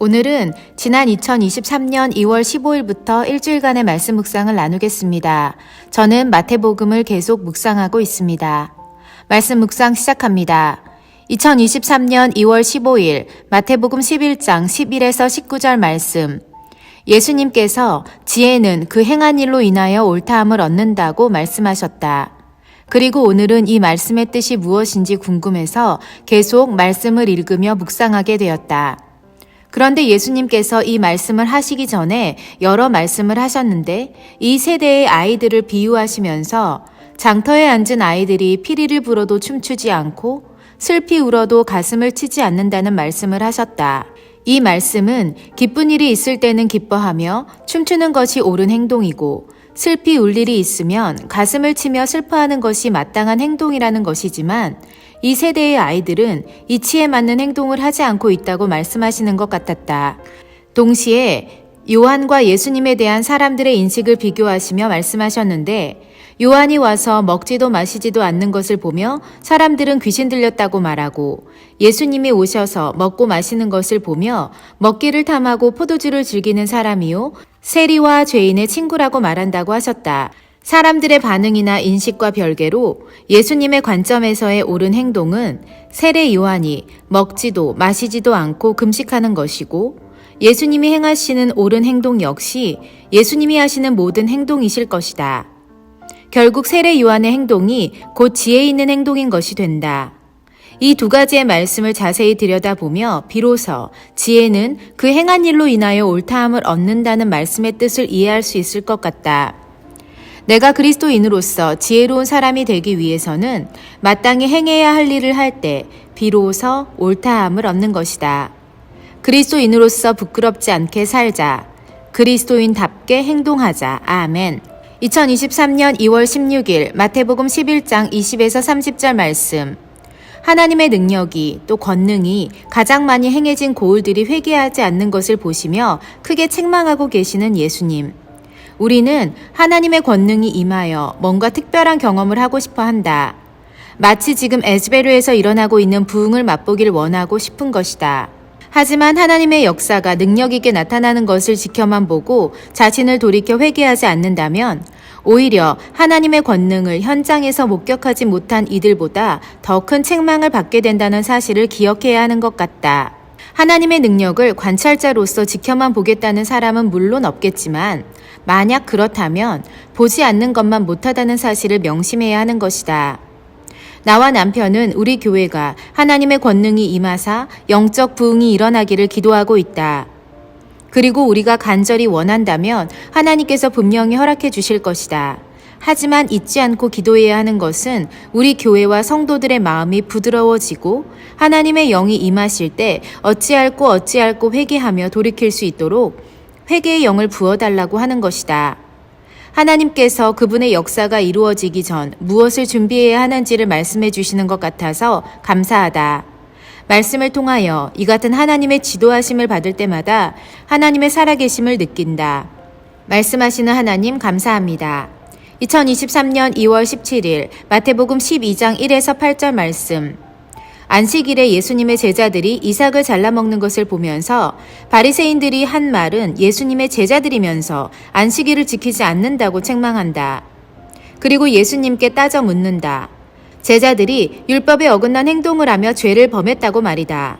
오늘은 지난 2023년 2월 15일부터 일주일간의 말씀 묵상을 나누겠습니다. 저는 마태복음을 계속 묵상하고 있습니다. 말씀 묵상 시작합니다. 2023년 2월 15일 마태복음 11장 11에서 19절 말씀. 예수님께서 지혜는 그 행한 일로 인하여 옳다함을 얻는다고 말씀하셨다. 그리고 오늘은 이 말씀의 뜻이 무엇인지 궁금해서 계속 말씀을 읽으며 묵상하게 되었다. 그런데 예수님께서 이 말씀을 하시기 전에 여러 말씀을 하셨는데 이 세대의 아이들을 비유하시면서 장터에 앉은 아이들이 피리를 불어도 춤추지 않고 슬피 울어도 가슴을 치지 않는다는 말씀을 하셨다. 이 말씀은 기쁜 일이 있을 때는 기뻐하며 춤추는 것이 옳은 행동이고 슬피 울 일이 있으면 가슴을 치며 슬퍼하는 것이 마땅한 행동이라는 것이지만 이 세대의 아이들은 이치에 맞는 행동을 하지 않고 있다고 말씀하시는 것 같았다. 동시에 요한과 예수님에 대한 사람들의 인식을 비교하시며 말씀하셨는데 요한이 와서 먹지도 마시지도 않는 것을 보며 사람들은 귀신 들렸다고 말하고 예수님이 오셔서 먹고 마시는 것을 보며 먹기를 탐하고 포도주를 즐기는 사람이요 세리와 죄인의 친구라고 말한다고 하셨다. 사람들의 반응이나 인식과 별개로 예수님의 관점에서의 옳은 행동은 세례 요한이 먹지도 마시지도 않고 금식하는 것이고 예수님이 행하시는 옳은 행동 역시 예수님이 하시는 모든 행동이실 것이다. 결국 세례 요한의 행동이 곧 지혜 있는 행동인 것이 된다. 이 두 가지의 말씀을 자세히 들여다보며 비로소 지혜는 그 행한 일로 인하여 옳다함을 얻는다는 말씀의 뜻을 이해할 수 있을 것 같다. 내가 그리스도인으로서 지혜로운 사람이 되기 위해서는 마땅히 행해야 할 일을 할 때 비로소 옳다함을 얻는 것이다. 그리스도인으로서 부끄럽지 않게 살자. 그리스도인답게 행동하자. 아멘. 2023년 2월 16일 마태복음 11장 20에서 30절 말씀. 하나님의 능력이 또 권능이 가장 많이 행해진 고을들이 회개하지 않는 것을 보시며 크게 책망하고 계시는 예수님. 우리는 하나님의 권능이 임하여 뭔가 특별한 경험을 하고 싶어 한다. 마치 지금 에스베르에서 일어나고 있는 부흥을 맛보길 원하고 싶은 것이다. 하지만 하나님의 역사가 능력 있게 나타나는 것을 지켜만 보고 자신을 돌이켜 회개하지 않는다면 오히려 하나님의 권능을 현장에서 목격하지 못한 이들보다 더 큰 책망을 받게 된다는 사실을 기억해야 하는 것 같다. 하나님의 능력을 관찰자로서 지켜만 보겠다는 사람은 물론 없겠지만 만약 그렇다면 보지 않는 것만 못하다는 사실을 명심해야 하는 것이다. 나와 남편은 우리 교회가 하나님의 권능이 임하사 영적 부흥이 일어나기를 기도하고 있다. 그리고 우리가 간절히 원한다면 하나님께서 분명히 허락해 주실 것이다. 하지만 잊지 않고 기도해야 하는 것은 우리 교회와 성도들의 마음이 부드러워지고 하나님의 영이 임하실 때 어찌할꼬 회개하며 돌이킬 수 있도록 회개의 영을 부어달라고 하는 것이다. 하나님께서 그분의 역사가 이루어지기 전 무엇을 준비해야 하는지를 말씀해 주시는 것 같아서 감사하다. 말씀을 통하여 이 같은 하나님의 지도하심을 받을 때마다 하나님의 살아계심을 느낀다. 말씀하시는 하나님 감사합니다. 2023년 2월 17일 마태복음 12장 1에서 8절 말씀. 안식일에 예수님의 제자들이 이삭을 잘라 먹는 것을 보면서 바리새인들이 한 말은 예수님의 제자들이면서 안식일을 지키지 않는다고 책망한다. 그리고 예수님께 따져 묻는다. 제자들이 율법에 어긋난 행동을 하며 죄를 범했다고 말이다.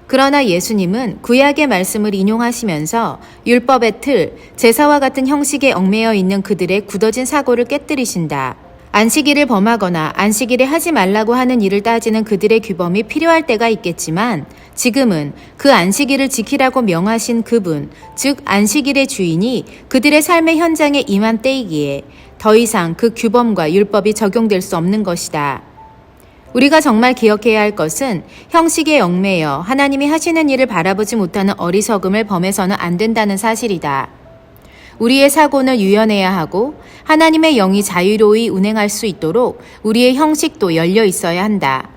그러나 예수님은 구약의 말씀을 인용하시면서 율법의 틀, 제사와 같은 형식에 얽매여 있는 그들의 굳어진 사고를 깨뜨리신다. 안식일을 범하거나 안식일에 하지 말라고 하는 일을 따지는 그들의 규범이 필요할 때가 있겠지만 지금은 그 안식일을 지키라고 명하신 그분, 즉 안식일의 주인이 그들의 삶의 현장에 임한 때이기에 더 이상 그 규범과 율법이 적용될 수 없는 것이다. 우리가 정말 기억해야 할 것은 형식에 얽매여 하나님이 하시는 일을 바라보지 못하는 어리석음을 범해서는 안 된다는 사실이다. 우리의 사고는 유연해야 하고 하나님의 영이 자유로이 운행할 수 있도록 우리의 형식도 열려 있어야 한다.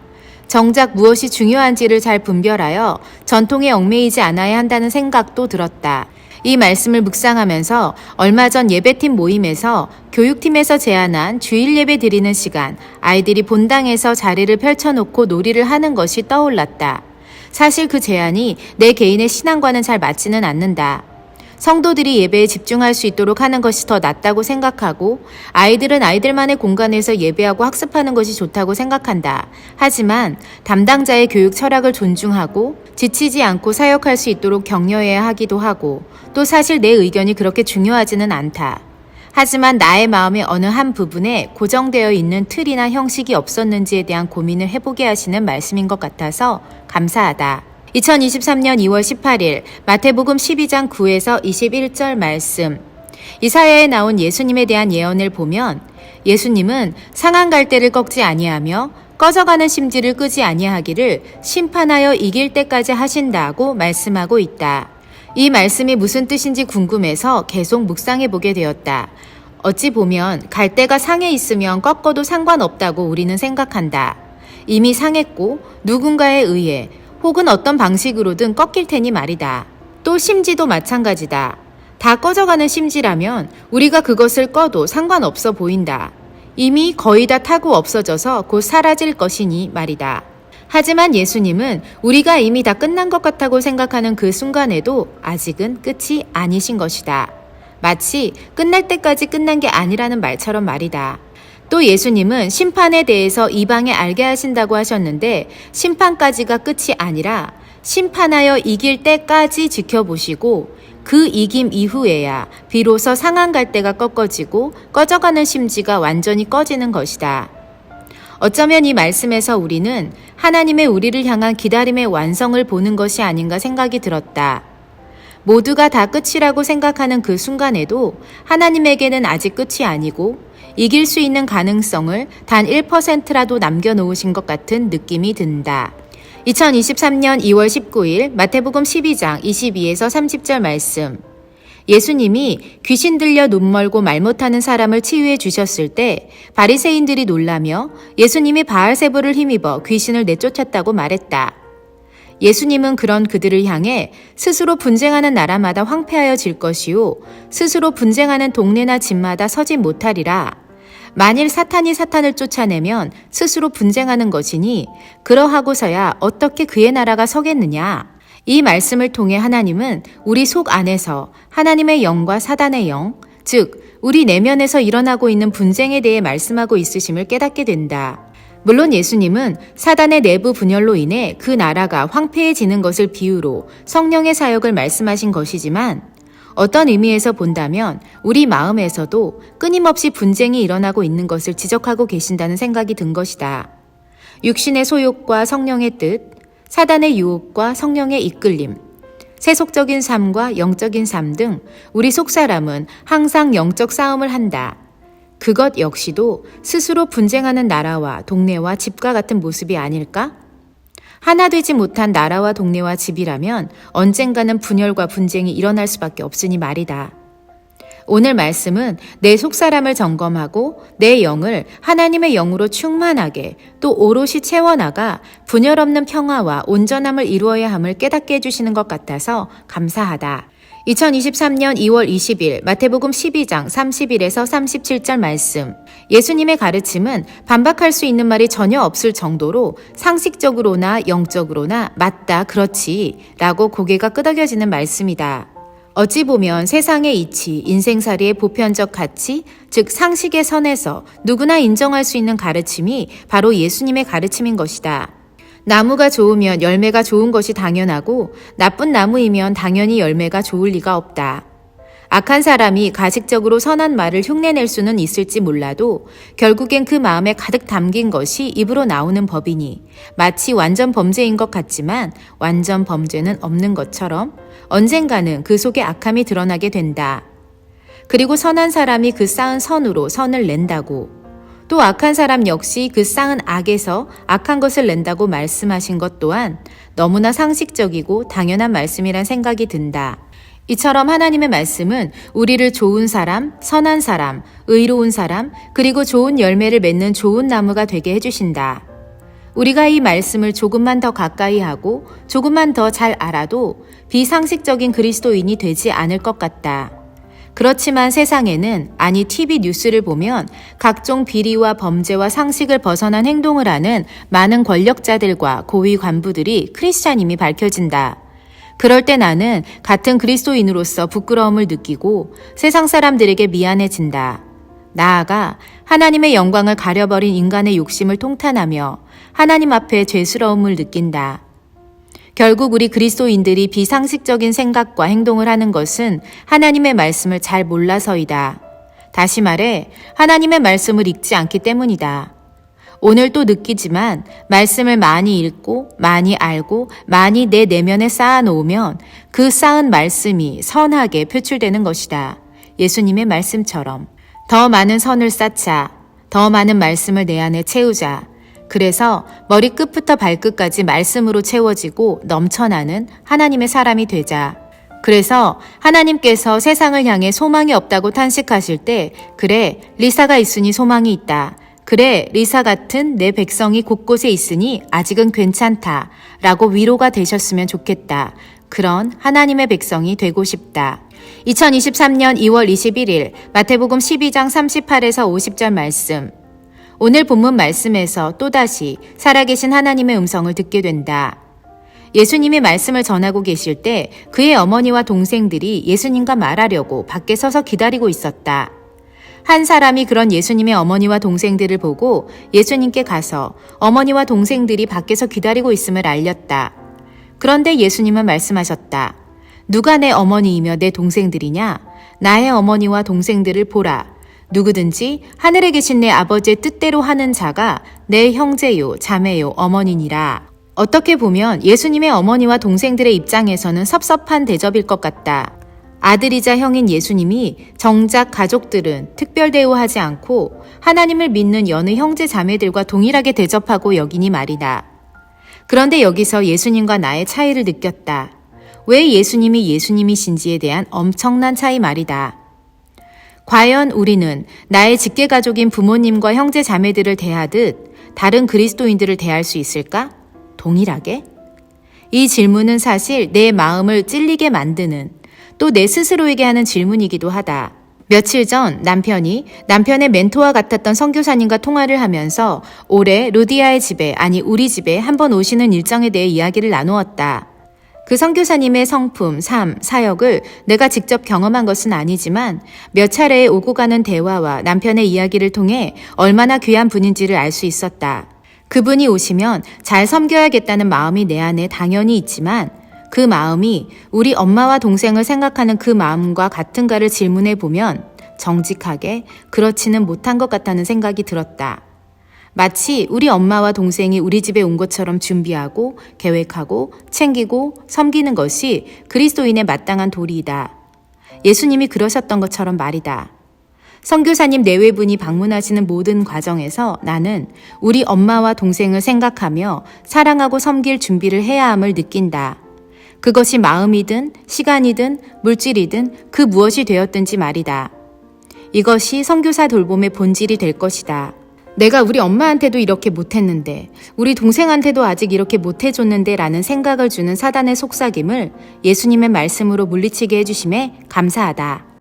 정작 무엇이 중요한지를 잘 분별하여 전통에 얽매이지 않아야 한다는 생각도 들었다. 이 말씀을 묵상하면서 얼마 전 예배팀 모임에서 교육팀에서 제안한 주일 예배 드리는 시간, 아이들이 본당에서 자리를 펼쳐놓고 놀이를 하는 것이 떠올랐다. 사실 그 제안이 내 개인의 신앙과는 잘 맞지는 않는다. 성도들이 예배에 집중할 수 있도록 하는 것이 더 낫다고 생각하고 아이들은 아이들만의 공간에서 예배하고 학습하는 것이 좋다고 생각한다. 하지만 담당자의 교육 철학을 존중하고 지치지 않고 사역할 수 있도록 격려해야 하기도 하고 또 사실 내 의견이 그렇게 중요하지는 않다. 하지만 나의 마음의 어느 한 부분에 고정되어 있는 틀이나 형식이 없었는지에 대한 고민을 해보게 하시는 말씀인 것 같아서 감사하다. 2023년 2월 18일 마태복음 12장 9에서 21절 말씀. 이사야에 나온 예수님에 대한 예언을 보면 예수님은 상한 갈대를 꺾지 아니하며 꺼져가는 심지를 끄지 아니하기를 심판하여 이길 때까지 하신다고 말씀하고 있다. 이 말씀이 무슨 뜻인지 궁금해서 계속 묵상해 보게 되었다. 어찌 보면 갈대가 상해 있으면 꺾어도 상관없다고 우리는 생각한다. 이미 상했고 누군가에 의해 혹은 어떤 방식으로든 꺾일 테니 말이다. 또 심지도 마찬가지다. 다 꺼져가는 심지라면 우리가 그것을 꺼도 상관없어 보인다. 이미 거의 다 타고 없어져서 곧 사라질 것이니 말이다. 하지만 예수님은 우리가 이미 다 끝난 것 같다고 생각하는 그 순간에도 아직은 끝이 아니신 것이다. 마치 끝날 때까지 끝난 게 아니라는 말처럼 말이다. 또 예수님은 심판에 대해서 이방에 알게 하신다고 하셨는데 심판까지가 끝이 아니라 심판하여 이길 때까지 지켜보시고 그 이김 이후에야 비로소 상한 갈대가 꺾어지고 꺼져가는 심지가 완전히 꺼지는 것이다. 어쩌면 이 말씀에서 우리는 하나님의 우리를 향한 기다림의 완성을 보는 것이 아닌가 생각이 들었다. 모두가 다 끝이라고 생각하는 그 순간에도 하나님에게는 아직 끝이 아니고 이길 수 있는 가능성을 단 1%라도 남겨놓으신 것 같은 느낌이 든다. 2023년 2월 19일 마태복음 12장 22에서 30절 말씀. 예수님이 귀신 들려 눈 멀고 말 못하는 사람을 치유해 주셨을 때 바리새인들이 놀라며 예수님이 바알세불을 힘입어 귀신을 내쫓았다고 말했다. 예수님은 그런 그들을 향해 스스로 분쟁하는 나라마다 황폐하여질 것이요 스스로 분쟁하는 동네나 집마다 서지 못하리라. 만일 사탄이 사탄을 쫓아내면 스스로 분쟁하는 것이니 그러하고서야 어떻게 그의 나라가 서겠느냐. 이 말씀을 통해 하나님은 우리 속 안에서 하나님의 영과 사단의 영, 즉 우리 내면에서 일어나고 있는 분쟁에 대해 말씀하고 있으심을 깨닫게 된다. 물론 예수님은 사단의 내부 분열로 인해 그 나라가 황폐해지는 것을 비유로 성령의 사역을 말씀하신 것이지만 어떤 의미에서 본다면 우리 마음에서도 끊임없이 분쟁이 일어나고 있는 것을 지적하고 계신다는 생각이 든 것이다. 육신의 소욕과 성령의 뜻, 사단의 유혹과 성령의 이끌림, 세속적인 삶과 영적인 삶 등 우리 속사람은 항상 영적 싸움을 한다. 그것 역시도 스스로 분쟁하는 나라와 동네와 집과 같은 모습이 아닐까? 하나 되지 못한 나라와 동네와 집이라면 언젠가는 분열과 분쟁이 일어날 수밖에 없으니 말이다. 오늘 말씀은 내 속사람을 점검하고 내 영을 하나님의 영으로 충만하게 또 오롯이 채워나가 분열 없는 평화와 온전함을 이루어야 함을 깨닫게 해주시는 것 같아서 감사하다. 2023년 2월 20일 마태복음 12장 31에서 37절 말씀. 예수님의 가르침은 반박할 수 있는 말이 전혀 없을 정도로 상식적으로나 영적으로나 맞다, 그렇지 라고 고개가 끄덕여지는 말씀이다. 어찌 보면 세상의 이치, 인생살이의 보편적 가치, 즉 상식의 선에서 누구나 인정할 수 있는 가르침이 바로 예수님의 가르침인 것이다. 나무가 좋으면 열매가 좋은 것이 당연하고 나쁜 나무이면 당연히 열매가 좋을 리가 없다. 악한 사람이 가식적으로 선한 말을 흉내낼 수는 있을지 몰라도 결국엔 그 마음에 가득 담긴 것이 입으로 나오는 법이니 마치 완전 범죄인 것 같지만 완전 범죄는 없는 것처럼 언젠가는 그 속에 악함이 드러나게 된다. 그리고 선한 사람이 그 쌓은 선으로 선을 낸다고. 또 악한 사람 역시 그 쌓은 악에서 악한 것을 낸다고 말씀하신 것 또한 너무나 상식적이고 당연한 말씀이란 생각이 든다. 이처럼 하나님의 말씀은 우리를 좋은 사람, 선한 사람, 의로운 사람, 그리고 좋은 열매를 맺는 좋은 나무가 되게 해주신다. 우리가 이 말씀을 조금만 더 가까이 하고 조금만 더 잘 알아도 비상식적인 그리스도인이 되지 않을 것 같다. 그렇지만 세상에는, 아니 TV 뉴스를 보면 각종 비리와 범죄와 상식을 벗어난 행동을 하는 많은 권력자들과 고위 관부들이 크리스찬임이 밝혀진다. 그럴 때 나는 같은 그리스도인으로서 부끄러움을 느끼고 세상 사람들에게 미안해진다. 나아가 하나님의 영광을 가려버린 인간의 욕심을 통탄하며 하나님 앞에 죄스러움을 느낀다. 결국 우리 그리스도인들이 비상식적인 생각과 행동을 하는 것은 하나님의 말씀을 잘 몰라서이다. 다시 말해 하나님의 말씀을 읽지 않기 때문이다. 오늘 또 느끼지만 말씀을 많이 읽고 많이 알고 많이 내 내면에 쌓아놓으면 그 쌓은 말씀이 선하게 표출되는 것이다. 예수님의 말씀처럼 더 많은 선을 쌓자. 더 많은 말씀을 내 안에 채우자. 그래서 머리끝부터 발끝까지 말씀으로 채워지고 넘쳐나는 하나님의 사람이 되자. 그래서 하나님께서 세상을 향해 소망이 없다고 탄식하실 때, 그래, 리사가 있으니 소망이 있다. 그래, 리사 같은 내 백성이 곳곳에 있으니 아직은 괜찮다. 라고 위로가 되셨으면 좋겠다. 그런 하나님의 백성이 되고 싶다. 2023년 2월 21일 마태복음 12장 38에서 50절 말씀. 오늘 본문 말씀에서 또다시 살아계신 하나님의 음성을 듣게 된다. 예수님이 말씀을 전하고 계실 때 그의 어머니와 동생들이 예수님과 말하려고 밖에 서서 기다리고 있었다. 한 사람이 그런 예수님의 어머니와 동생들을 보고 예수님께 가서 어머니와 동생들이 밖에서 기다리고 있음을 알렸다. 그런데 예수님은 말씀하셨다. 누가 내 어머니이며 내 동생들이냐? 나의 어머니와 동생들을 보라. 누구든지 하늘에 계신 내 아버지의 뜻대로 하는 자가 내 형제요, 자매요, 어머니니라. 어떻게 보면 예수님의 어머니와 동생들의 입장에서는 섭섭한 대접일 것 같다. 아들이자 형인 예수님이 정작 가족들은 특별 대우하지 않고 하나님을 믿는 여느 형제 자매들과 동일하게 대접하고 여기니 말이다. 그런데 여기서 예수님과 나의 차이를 느꼈다. 왜 예수님이 예수님이신지에 대한 엄청난 차이 말이다. 과연 우리는 나의 직계가족인 부모님과 형제 자매들을 대하듯 다른 그리스도인들을 대할 수 있을까? 동일하게? 이 질문은 사실 내 마음을 찔리게 만드는, 또 내 스스로에게 하는 질문이기도 하다. 며칠 전 남편이 남편의 멘토와 같았던 선교사님과 통화를 하면서 올해 루디아의 집에, 아니 우리 집에 한번 오시는 일정에 대해 이야기를 나누었다. 그 선교사님의 성품, 삶, 사역을 내가 직접 경험한 것은 아니지만 몇 차례 오고 가는 대화와 남편의 이야기를 통해 얼마나 귀한 분인지를 알 수 있었다. 그분이 오시면 잘 섬겨야겠다는 마음이 내 안에 당연히 있지만 그 마음이 우리 엄마와 동생을 생각하는 그 마음과 같은가를 질문해 보면 정직하게 그렇지는 못한 것 같다는 생각이 들었다. 마치 우리 엄마와 동생이 우리 집에 온 것처럼 준비하고 계획하고 챙기고 섬기는 것이 그리스도인의 마땅한 도리이다. 예수님이 그러셨던 것처럼 말이다. 선교사님 내외분이 방문하시는 모든 과정에서 나는 우리 엄마와 동생을 생각하며 사랑하고 섬길 준비를 해야 함을 느낀다. 그것이 마음이든 시간이든 물질이든 그 무엇이 되었든지 말이다. 이것이 선교사 돌봄의 본질이 될 것이다. 내가 우리 엄마한테도 이렇게 못했는데, 우리 동생한테도 아직 이렇게 못해줬는데 라는 생각을 주는 사단의 속삭임을 예수님의 말씀으로 물리치게 해주심에 감사하다.